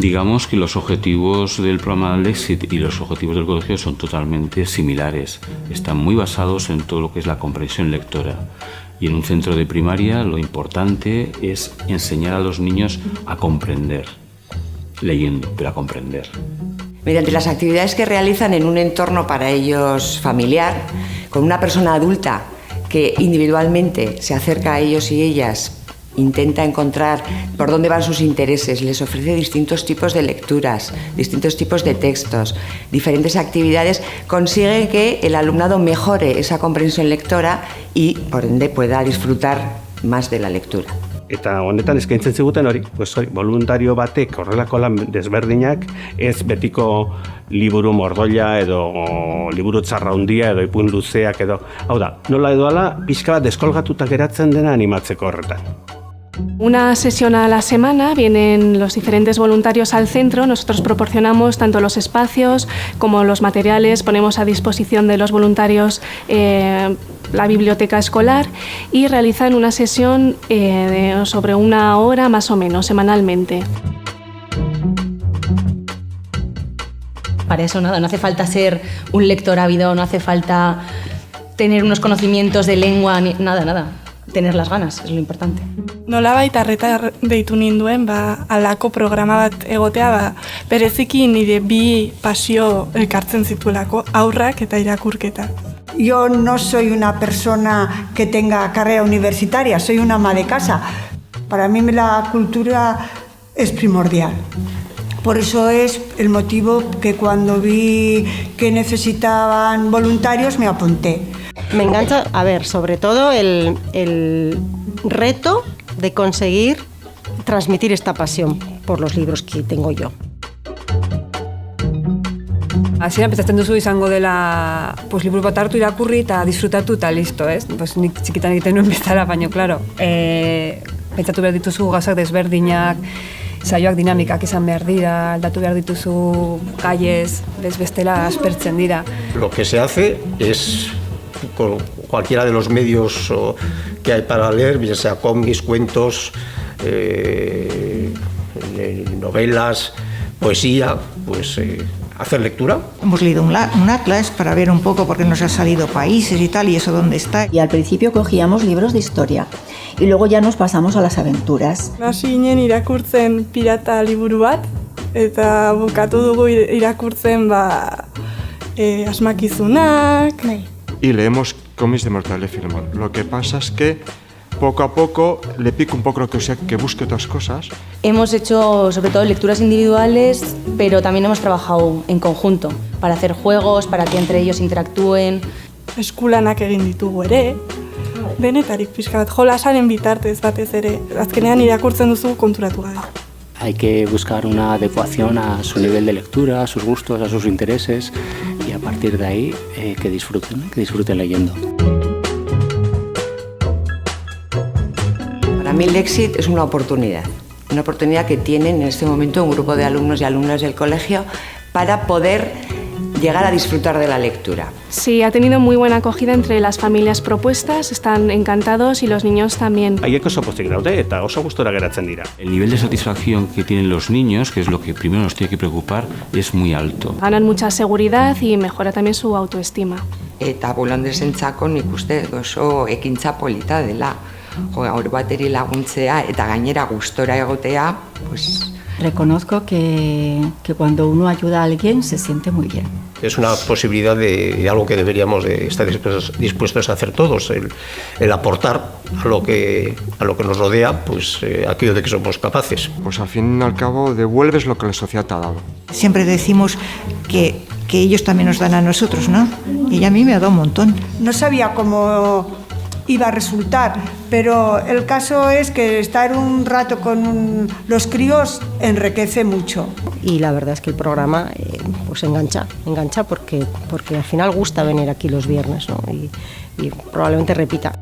Digamos que los objetivos del programa Lexit y los objetivos del colegio son totalmente similares. Están muy basados en todo lo que es la comprensión lectora. Y en un centro de primaria lo importante es enseñar a los niños a comprender, leyendo, pero a comprender. Mediante las actividades que realizan en un entorno para ellos familiar, con una persona adulta que individualmente se acerca a ellos y ellas, intenta encontrar por dónde van sus intereses, les ofrece distintos tipos de lecturas, distintos tipos de textos, diferentes actividades, consigue que el alumnado mejore esa comprensión lectora y, por ende, pueda disfrutar más de la lectura. Eta honetan eskaintzen ziguten hori, voluntario batek horrelako lan desberdinak ez betiko liburu mordoia edo liburu txarra handia edo ipuin luzeak edo, hau da, nola edo ala pixka bat deskolgatuta geratzen dena animatzeko horretan. Una sesión a la semana, vienen los diferentes voluntarios al centro, nosotros proporcionamos tanto los espacios como los materiales, ponemos a disposición de los voluntarios la biblioteca escolar y realizan una sesión sobre 1 hora más o menos semanalmente. Para eso nada, no hace falta ser un lector ávido, no hace falta tener unos conocimientos de lengua, nada. Tener las ganas, es lo importante. Nolabait arreta deitu ninduen, halako programa bat egotea, bereziki nire bi pasio elkartzen zituelako, haurrak eta irakurketa. Yo no soy una persona que tenga carrera universitaria, soy una ama de casa. Para mí la cultura es primordial. Por eso es el motivo que cuando vi que necesitaban voluntarios me apunté. Me engancha, sobre todo el reto de conseguir transmitir esta pasión por los libros que tengo yo. Hasieran pentsatzen duzu izango dela liburu bat hartu irakurri eta disfrutatu eta listo, ez? Nik txikitan egiten nuen bezala, baina, klaro, pentsatu behar dituzu gauzak desberdinak, saioak dinamikak izan behar dira, aldatu behar dituzu gaiez, bestela aspertzen dira. Lo que se hace es con cualquiera de los medios que hay para leer, ya sea cómics, cuentos, novelas, poesía, hacer lectura. Hemos leído un atlas para ver un poco por qué nos ha salido países y tal, y eso dónde está. Y al principio cogíamos libros de historia y luego ya nos pasamos a las aventuras. Hasi ginen irakurtzen pirata liburu bat eta bukatu dugu irakurtzen asmakizunak. Y leemos cómics de Mortadelo y Filemón. Lo que pasa es que poco a poco le pico un poco lo que busque otras cosas. Hemos hecho sobre todo lecturas individuales, pero también hemos trabajado en conjunto para hacer juegos, para que entre ellos interactúen. Eskulanak egin ditugu ere, denetarik pixka bat, jolasaren bitartez batez ere, azkenean irakurtzen duzu konturatu gabe. Hay que buscar una adecuación a su nivel de lectura, a sus gustos, a sus intereses y a partir de ahí que disfruten leyendo. Para mí Lexit es una oportunidad que tienen en este momento un grupo de alumnos y alumnas del colegio para poder llegar a disfrutar de la lectura. Sí, ha tenido muy buena acogida entre las familias propuestas, están encantados y los niños también. Haiek oso pozik daude eta oso gustora geratzen dira. El nivel de satisfacción que tienen los niños, que es lo que primero nos tiene que preocupar, es muy alto. Ganan mucha seguridad y mejora también su autoestima. Eta bolondresentzako nik uste oso ekintza polita dela. Gaur bateri laguntzea eta gainera gustora egotea, Reconozco que cuando uno ayuda a alguien se siente muy bien. Es una posibilidad de algo que deberíamos de estar dispuestos a hacer todos, el aportar a lo que nos rodea, aquello de que somos capaces. Pues al fin y al cabo devuelves lo que la sociedad te ha dado. Siempre decimos que ellos también nos dan a nosotros, ¿no? Y a mí me ha dado un montón. No sabía cómo iba a resultar, pero el caso es que estar un rato con los críos enriquece mucho. Y la verdad es que el programa engancha porque al final gusta venir aquí los viernes, ¿no? y probablemente repita.